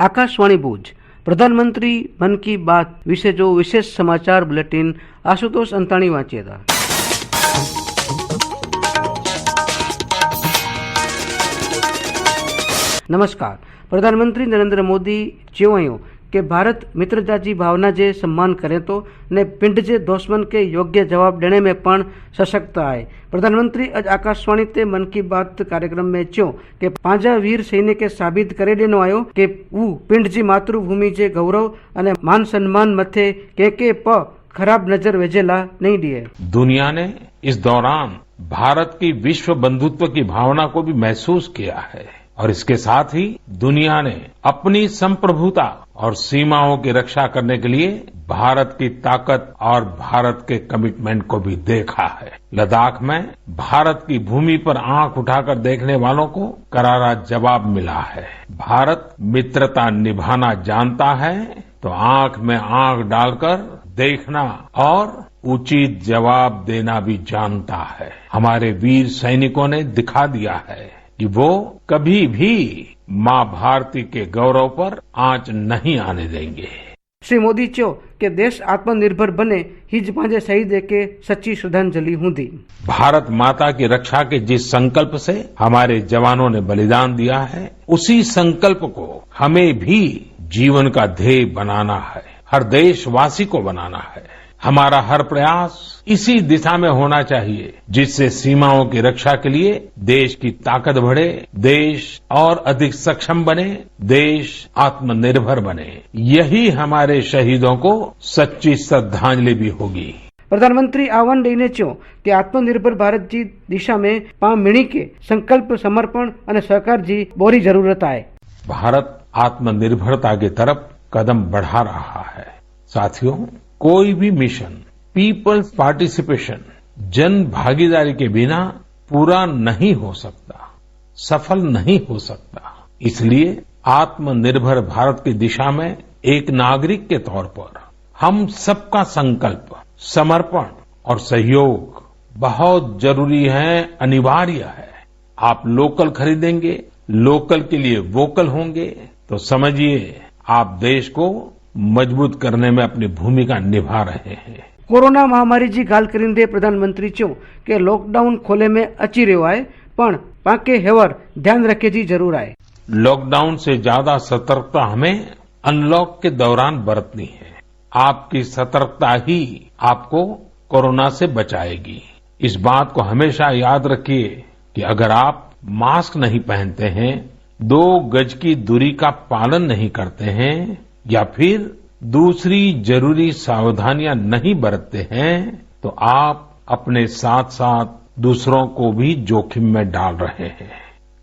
આકાશવાણી ભુજ પ્રધાનમંત્રી મન કી બાત વિશે જો વિશેષ સમાચાર બુલેટિન આશુતોષ અંતાણી વાંચ્યા હતા. નમસ્કાર. પ્રધાનમંત્રી નરેન્દ્ર મોદી ચેવાયું કે भारत मित्रता जी भावना जे सम्मान करे तो ने पिंड जे दुश्मन के योग्य जवाब देने में पण सशक्त आए. प्रधानमंत्री आज आकाशवाणी ते मन की बात कार्यक्रम में चो कि पांजा वीर सैनिक साबित करे देनो आयो कि वो पिंड जी मातृभूमि जे गौरव अने मान सम्मान मथे के खराब नजर वेजेला नहीं दिए. दुनिया ने इस दौरान भारत की विश्व बंधुत्व की भावना को भी महसूस किया है और इसके साथ ही दुनिया ने अपनी संप्रभुता और सीमाओं की रक्षा करने के लिए भारत की ताकत और भारत के कमिटमेंट को भी देखा है. लद्दाख में भारत की भूमि पर आंख उठाकर देखने वालों को करारा जवाब मिला है. भारत मित्रता निभाना जानता है तो आंख में आंख डालकर देखना और उचित जवाब देना भी जानता है. हमारे वीर सैनिकों ने दिखा दिया है कि वो कभी भी माँ भारती के गौरव पर आंच नहीं आने देंगे. श्री मोदी चो कि देश आत्मनिर्भर बने हिज पांजे शहीद के सच्ची श्रद्धांजलि हुंदी. भारत माता की रक्षा के जिस संकल्प से हमारे जवानों ने बलिदान दिया है उसी संकल्प को हमें भी जीवन का ध्येय बनाना है, हर देशवासी को बनाना है. हमारा हर प्रयास इसी दिशा में होना चाहिए जिससे सीमाओं की रक्षा के लिए देश की ताकत बढ़े, देश और अधिक सक्षम बने, देश आत्मनिर्भर बने. यही हमारे शहीदों को सच्ची श्रद्धांजलि भी होगी. प्रधानमंत्री आह्वान देने चो कि आत्मनिर्भर भारत जी दिशा में पाम मिणी के संकल्प समर्पण और सहकार जी बोरी जरूरत है. भारत आत्मनिर्भरता की तरफ कदम बढ़ा रहा है. साथियों, कोई भी मिशन पीपल्स पार्टिसिपेशन, जन भागीदारी के बिना पूरा नहीं हो सकता, सफल नहीं हो सकता. इसलिए आत्मनिर्भर भारत की दिशा में एक नागरिक के तौर पर हम सबका संकल्प, समर्पण और सहयोग बहुत जरूरी है, अनिवार्य है. आप लोकल खरीदेंगे, लोकल के लिए वोकल होंगे तो समझिए आप देश को मजबूत करने में अपनी भूमिका निभा रहे हैं. कोरोना महामारी जी गाल करींदे प्रधानमंत्री चो कि लॉकडाउन खोले में अची रह्यो है पण पाके हेवर ध्यान रखे जी जरूर है. लॉकडाउन से ज्यादा सतर्कता हमें अनलॉक के दौरान बरतनी है. आपकी सतर्कता ही आपको कोरोना से बचाएगी. इस बात को हमेशा याद रखिए कि अगर आप मास्क नहीं पहनते हैं, 2 गज की दूरी का पालन नहीं करते हैं या फिर दूसरी जरूरी सावधानियां नहीं बरतते हैं तो आप अपने साथ साथ दूसरों को भी जोखिम में डाल रहे हैं,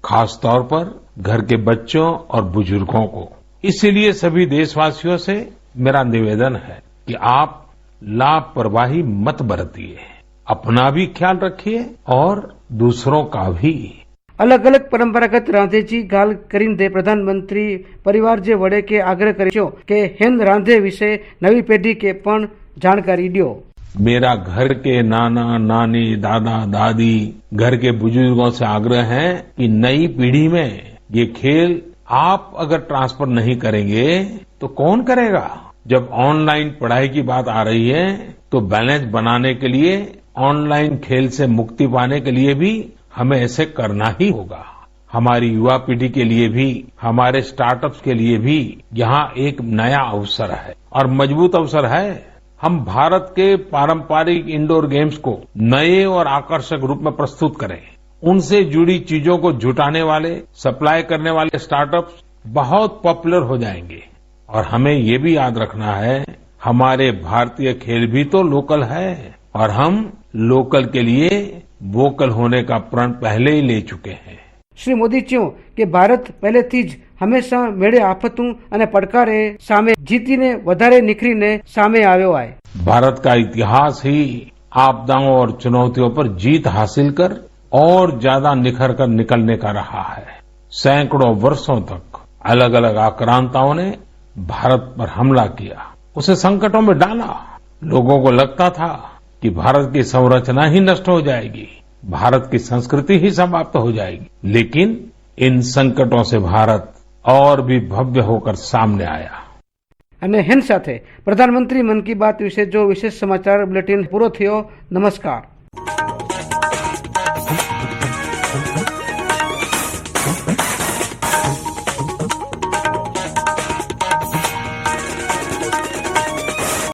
खास तौर पर घर के बच्चों और बुजुर्गों को. इसीलिए सभी देशवासियों से मेरा निवेदन है कि आप लापरवाही मत बरतिए, अपना भी ख्याल रखिए और दूसरों का भी. अलग अलग परंपरागत रांधे जी गाल करींदे प्रधानमंत्री परिवार जे वडे के आग्रह कर्यो के हेन रांधे विषय नवी पेढ़ी के पण जानकारी दियो. मेरा घर के नाना नानी, दादा दादी, घर के बुजुर्गों से आग्रह है कि नई पीढ़ी में ये खेल आप अगर ट्रांसफर नहीं करेंगे तो कौन करेगा. जब ऑनलाइन पढ़ाई की बात आ रही है तो बैलेंस बनाने के लिए, ऑनलाइन खेल से मुक्ति पाने के लिए भी हमें ऐसे करना ही होगा. हमारी युवा पीढ़ी के लिए भी, हमारे स्टार्टअप्स के लिए भी यहाँ एक नया अवसर है और मजबूत अवसर है. हम भारत के पारंपरिक इंडोर गेम्स को नए और आकर्षक रूप में प्रस्तुत करें. उनसे जुड़ी चीजों को जुटाने वाले, सप्लाई करने वाले स्टार्टअप्स बहुत पॉपुलर हो जाएंगे. और हमें ये भी याद रखना है, हमारे भारतीय खेल भी तो लोकल है और हम लोकल के लिए वोकल होने का प्रण पहले ही ले चुके हैं. श्री मोदी चो कि भारत पहलेथी ज हमेशा मेळे आफतों अने પડકારે सामे जीतीने वधारे निखरीने सामे आव्यो है. भारत का इतिहास ही आपदाओं और चुनौतियों पर जीत हासिल कर और ज्यादा निखर कर निकलने का रहा है. सैकड़ों वर्षों तक अलग अलग आक्रांताओं ने भारत पर हमला किया, उसे संकटों में डाला. लोगों को लगता था कि भारत की संरचना ही नष्ट हो जाएगी, भारत की संस्कृति ही समाप्त हो जाएगी. लेकिन इन संकटों से भारत और भी भव्य होकर सामने आया। અને હેન સાથે પ્રધાનમંત્રી મન કી બાત વિશે જો વિશેષ સમાચાર બુલેટિન પૂરો થયો। નમસ્કાર।